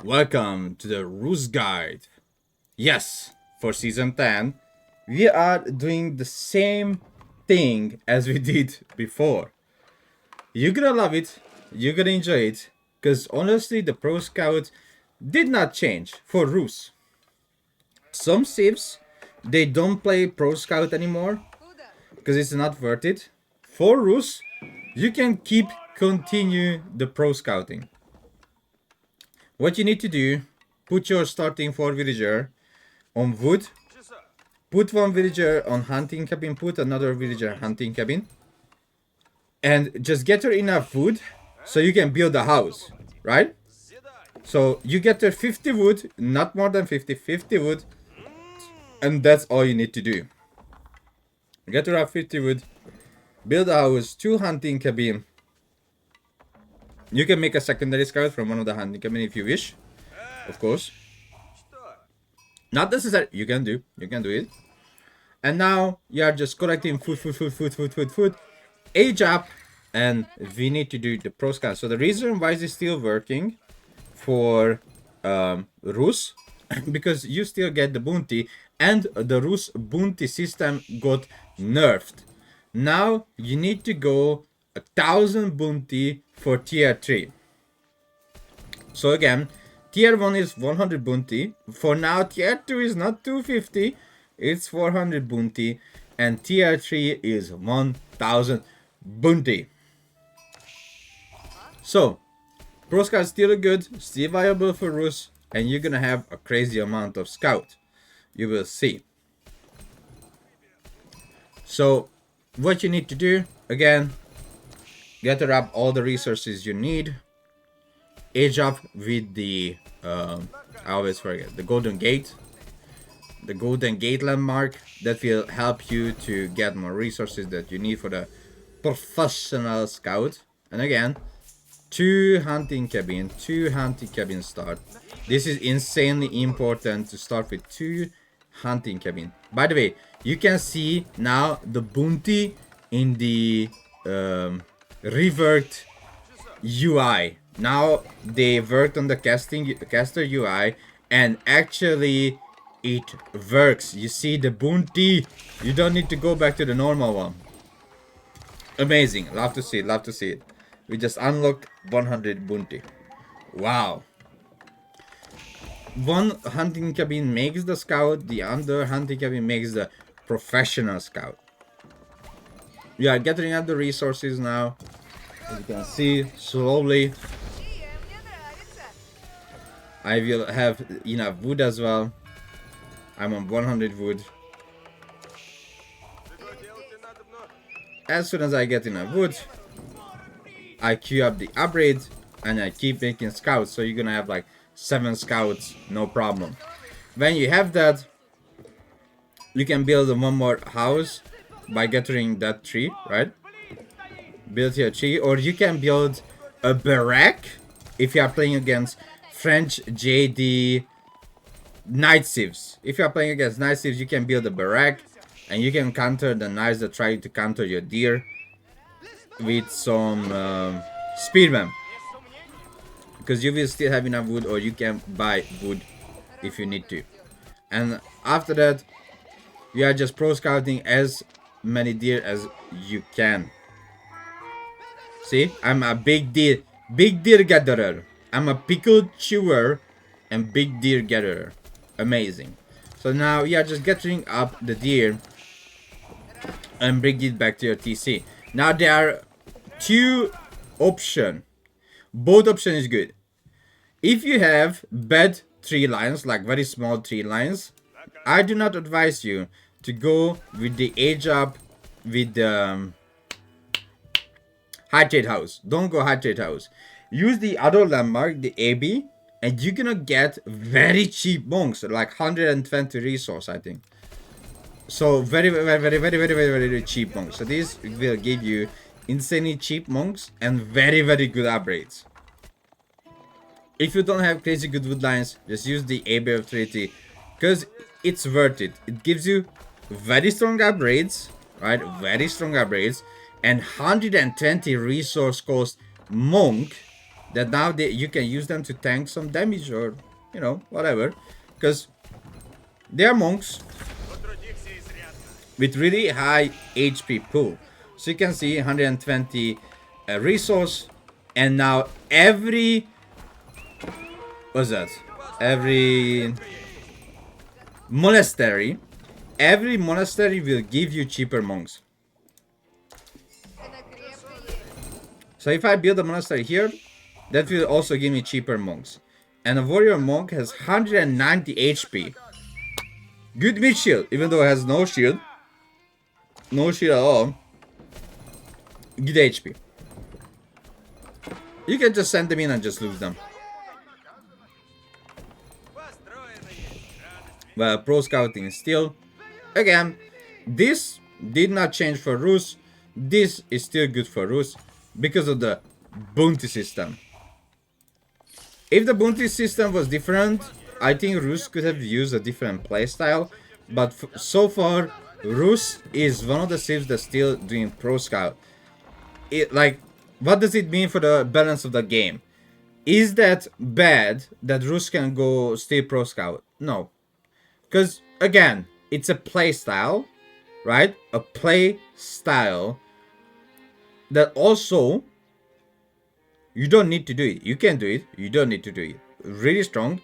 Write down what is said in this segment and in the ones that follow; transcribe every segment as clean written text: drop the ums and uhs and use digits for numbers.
Welcome to the Rus Guide. Yes, for Season 10, we are doing the same thing as we did before. You're gonna love it, you're gonna enjoy it, because honestly, the Pro Scout did not change for Rus. Some civs, they don't play Pro Scout anymore, because it's not worth it. For Rus, you can continue the Pro Scouting. What you need to do, put your starting 4 villager on wood, put one villager on hunting cabin, put another villager hunting cabin, and just get her enough wood so you can build a house, right? So you get her 50 wood, not more than 50 wood, and that's all you need to do. Get her up 50 wood, build a house, 2 hunting cabin. You can make a secondary scout from one of the hunting cabin if you wish, of course. Not necessary. You can do it. And now you are just collecting food. Age up, and we need to do the pro scan. So the reason why is it still working for Rus, because you still get the bounty, and the Rus bounty system got nerfed. Now you need to go 1000 bounty for tier 3. So again, tier 1 is 100 bounty. For now, tier 2 is not 250, it's 400 bounty. And tier 3 is 1000 bounty. So, Pro Scout is still good, still viable for Rus, and you're gonna have a crazy amount of Scout. You will see. So, what you need to do, again, gather up all the resources you need. Age up with the I always forget the golden gate landmark. That will help you to get more resources that you need for the professional scout. And again, 2 hunting cabin start. This is insanely important to start with 2 hunting cabin. By the way, you can see now the bounty in the reworked UI. Now they worked on the caster UI, and actually it works. You see the bounty. You don't need to go back to the normal one. Amazing. Love to see it. We just unlocked 100 bounty. Wow. One hunting cabin makes the scout, the other hunting cabin makes the professional scout. We are gathering up the resources now. As you can see, slowly. I will have enough wood as well. I'm on 100 wood. As soon as I get enough wood, I queue up the upgrade and I keep making scouts. So you're gonna have like 7 scouts, no problem. When you have that, you can build one more house by gathering that tree, right? Build your tree, or you can build a barrack if you are playing against French JD Night Civs. If you are playing against Night Civs, you can build a barrack and you can counter the knights that try to counter your deer with some spearmen, because you will still have enough wood, or you can buy wood if you need to. And after that, you are just pro scouting as many deer as you can. See, I'm a big deer gatherer. I'm a pickle chewer and big deer gatherer. Amazing. So now we are just gathering up the deer and bring it back to your TC. Now there are 2 options. Both options is good. If you have bad tree lines, like very small tree lines, I do not advise you to go with the age up with the high trade house. Don't go high trade house. Use the other landmark, the AB, and you're gonna get very cheap monks, like 120 resource, I think. So very cheap monks. So this will give you insanely cheap monks and very good upgrades. If you don't have crazy good wood lines, just use the AB of 3T, because it's worth it. It gives you very strong upgrades, right? Very strong upgrades, and 120 resource cost monk that now you can use them to tank some damage or, you know, whatever. Because they are monks with really high HP pool. So you can see 120 resource, and now every, what's that? Every monastery will give you cheaper monks. So if I build a monastery here, that will also give me cheaper monks. And a warrior monk has 190 HP. Good mid shield, even though it has no shield. No shield at all. Good HP. You can just send them in and just lose them. Well, pro scouting still. Again, this did not change for Rus. This is still good for Rus because of the bounty system. If the bounty system was different, I think Rus could have used a different playstyle. But so far, Rus is one of the civs that's still doing pro scout. Like, what does it mean for the balance of the game? Is that bad that Rus can go stay pro scout? No. Because, again, it's a play style, right? A play style that also, you don't need to do it. You can do it. You don't need to do it. Really strong.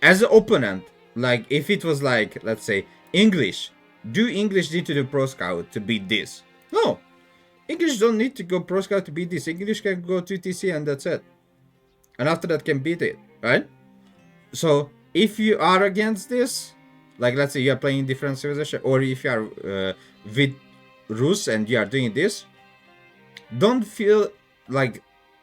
As an opponent, like, if it was like, let's say, English. Do English need to do pro scout to beat this? No. English don't need to go pro scout to beat this. English can go to TC and that's it. And after that can beat it, right? So, if you are against this, like let's say you are playing different civilization, or if you are with Rus and you are doing this, don't feel like,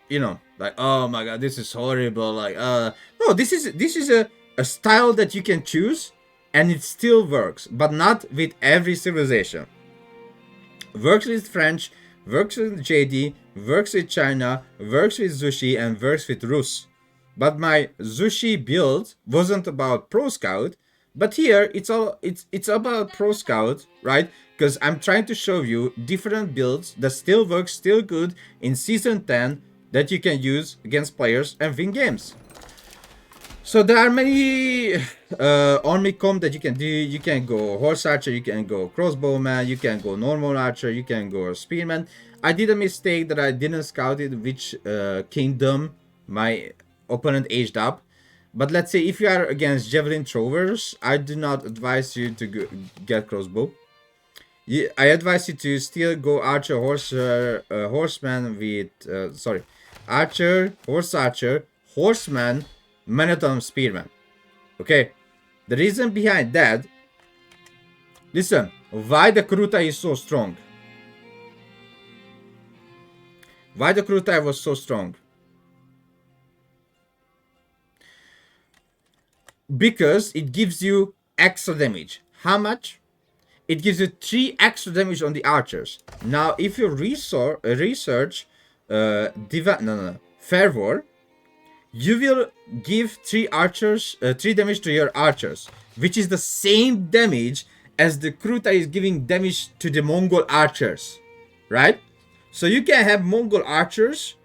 you know, like, oh my god, this is horrible, like, no, this is a style that you can choose, and it still works, but not with every civilization. Works with French, works with JD, works with China, works with Zushi, and works with Rus. But my Zushi build wasn't about pro scout, but here it's about pro scout, right? Because I'm trying to show you different builds that still work, still good in Season 10 that you can use against players and win games. So there are many army comp that you can do. You can go horse archer, you can go crossbowman, you can go normal archer, you can go spearman. I did a mistake that I didn't scout it which kingdom my opponent aged up. But let's say if you are against javelin throwers, I do not advise you to get crossbow. I advise you to still go archer, horseman with archer, horse archer, horseman, man-at-arms, spearman. Okay, the reason behind that. Listen, why the Krutai is so strong? Why the Krutai was so strong? Because it gives you extra damage. How much? It gives you 3 extra damage on the archers. Now, if you research Fervor, you will give 3 damage to your archers, which is the same damage as the Krutai is giving damage to the Mongol archers, right? So you can have Mongol archers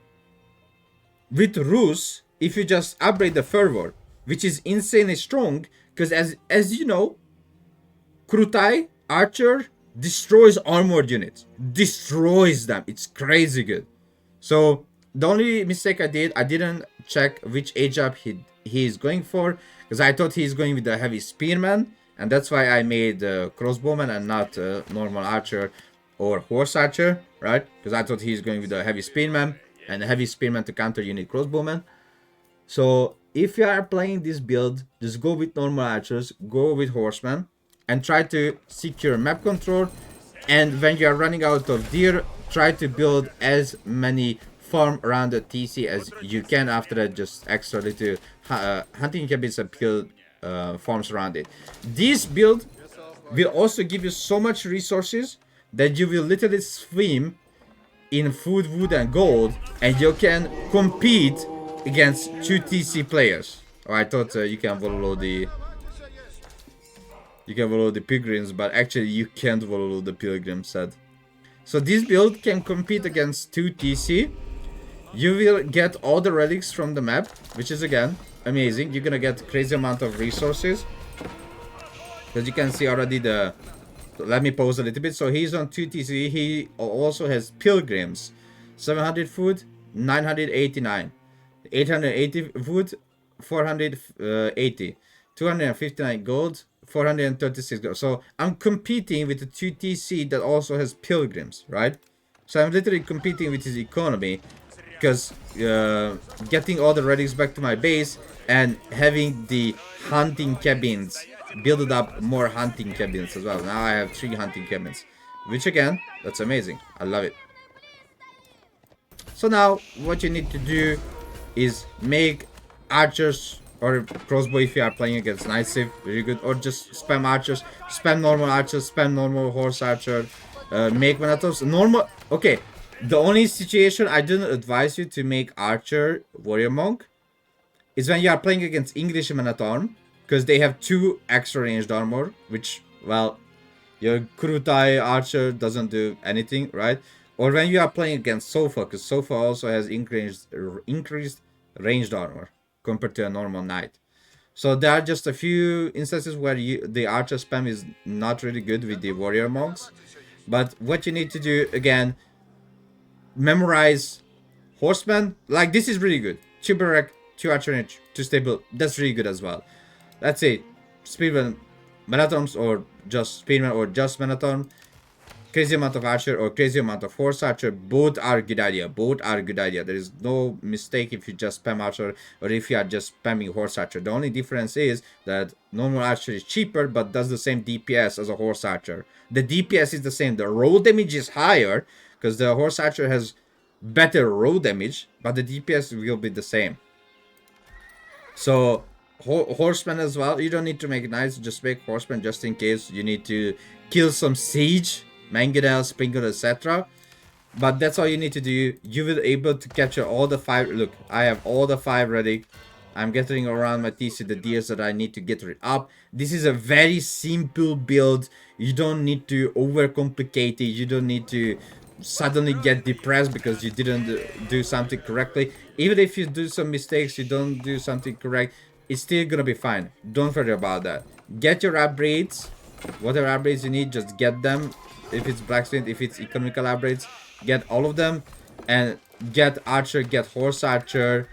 with Rus if you just upgrade the Fervor, which is insanely strong, because as you know, Krutai archer destroys armored units. Destroys them. It's crazy good. So the only mistake I didn't check which age up he is going for, because I thought he's going with the heavy spearman, and that's why I made crossbowman and not normal archer or horse archer, right? Because I thought he's going with the heavy spearman, and the heavy spearman to counter you need crossbowman. So if you are playing this build, just go with normal archers, go with horsemen, and try to secure map control. And when you are running out of deer, try to build as many farm around the TC as you can. After that, just extra little hunting cabins and build farms around it. This build will also give you so much resources that you will literally swim in food, wood, and gold, and you can compete against 2 TC players. Oh, I thought you can follow the pilgrims, but actually you can't follow the pilgrim set. So this build can compete against 2 TC. You will get all the relics from the map, which is again amazing. You're gonna get crazy amount of resources. As you can see already, let me pause a little bit. So he's on 2TC. He also has pilgrims, 700 food, 989, 880 food, 480, 259 gold, 436 gold. So I'm competing with the 2TC that also has pilgrims, right? So I'm literally competing with his economy, because getting all the relics back to my base and having the hunting cabins, build up more hunting cabins as well. Now I have 3 hunting cabins, which again, that's amazing. I love it. So now what you need to do is make archers or crossbow if you are playing against knights, very good, or just spam archers, spam normal horse archer, make Manatos normal. Okay, the only situation I didn't advise you to make archer warrior monk is when you are playing against English men at arm, because they have 2 extra ranged armor, which, well, your Kurutai archer doesn't do anything, right? Or when you are playing against Sofa, because Sofa also has increased ranged armor compared to a normal knight. So there are just a few instances where the archer spam is not really good with the warrior monks. But what you need to do, again, memorize horseman. Like, this is really good. Chibarek, 2 archer, 2 stable. That's really good as well. Let's say speedman Manatorms, or just speedman, or just Manatorm. Crazy amount of archer or crazy amount of horse archer. Both are good idea. Both are good idea. There is no mistake if you just spam archer or if you are just spamming horse archer. The only difference is that normal archer is cheaper but does the same DPS as a horse archer. The DPS is the same. The roll damage is higher because the horse archer has better roll damage, but the DPS will be the same. So horseman as well. You don't need to make knights. Just make horseman just in case you need to kill some siege, Mangonel, Sprinkle, etc. But that's all you need to do. You will be able to capture all the 5. Look, I have all the 5 ready. I'm getting around my TC the deers that I need to get rid of. This is a very simple build. You don't need to overcomplicate it. You don't need to suddenly get depressed because you didn't do something correctly. Even if you do some mistakes, you don't do something correct, it's still gonna be fine. Don't worry about that. Get your upgrades. Whatever upgrades you need, just get them. If it's blacksmith, if it's economical upgrades, get all of them. And get archer, get horse archer,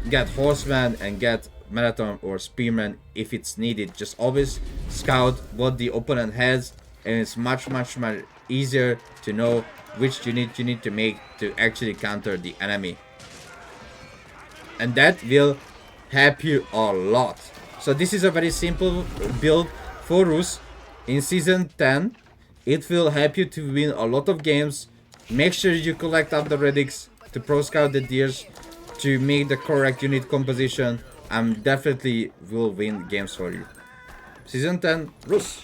get horseman, and get marathon or spearman if it's needed. Just always scout what the opponent has, and it's much easier to know which unit you need to make to actually counter the enemy. And that will help you a lot. So this is a very simple build for Rus in Season 10. It will help you to win a lot of games. Make sure you collect up the relics to pro scout the deers to make the correct unit composition. I'm definitely will win games for you. Season 10 Rus.